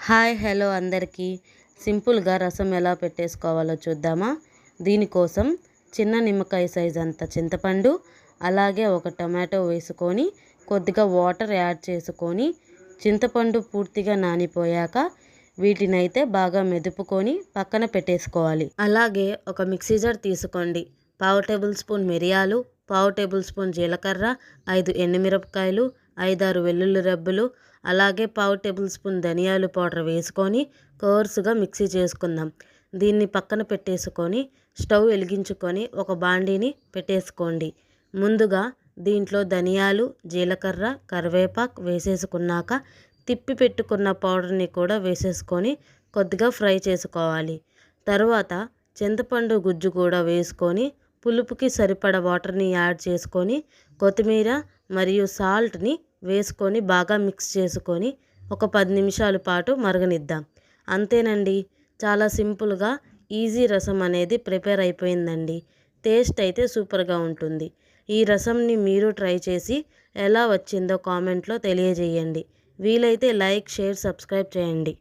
Hi hello అందరికీ సింపుల్గా రసం ఎలా పెట్టేసుకోవాలో చూద్దామా. దీనికోసం చిన్న నిమ్మకాయ సైజ్ అంత చింతపండు, అలాగే ఒక టమాటో వేసుకొని కొద్దిగా వాటర్ యాడ్ చేసుకొని చింతపండు పూర్తిగా నానిపోయాక వీటినైతే బాగా మెదుపుకొని పక్కన పెట్టేసుకోవాలి. అలాగే ఒక మిక్సీ జార్ తీసుకోండి. 1/2 టేబుల్ స్పూన్ మిరియాలు, 1/2 టేబుల్ స్పూన్ జీలకర్ర, 5 ఎండుమిరపకాయలు, 5-6 వెల్లుల్లి రెబ్బలు, అలాగే 1/2 టేబుల్ స్పూన్ ధనియాల పౌడర్ వేసుకొని కోర్సుగా మిక్సీ చేసుకుందాం. దీన్ని పక్కన పెట్టేసుకొని స్టవ్ వెలిగించుకొని ఒక బాండీని పెట్టేసుకోండి. ముందుగా దీంట్లో ధనియాలు, జీలకర్ర, కరివేపాకు వేసేసుకున్నాక తిప్పి పెట్టుకున్న పౌడర్ని కూడా వేసేసుకొని కొద్దిగా ఫ్రై చేసుకోవాలి. తర్వాత చింతపండు గుజ్జు కూడా వేసుకొని పులుపుకి సరిపడ వాటర్ని యాడ్ చేసుకొని కొత్తిమీర మరియు సాల్ట్ని వేసుకొని బాగా మిక్స్ చేసుకొని ఒక 10 నిమిషాల పాటు మరగనిద్దాం. అంతేనండి, చాలా సింపుల్గా ఈజీ రసం అనేది ప్రిపేర్ అయిపోయిందండి. టేస్ట్ అయితే సూపర్గా ఉంటుంది. ఈ రసంని మీరు ట్రై చేసి ఎలా వచ్చిందో కామెంట్లో తెలియజేయండి. వీలైతే లైక్, షేర్, సబ్స్క్రైబ్ చేయండి.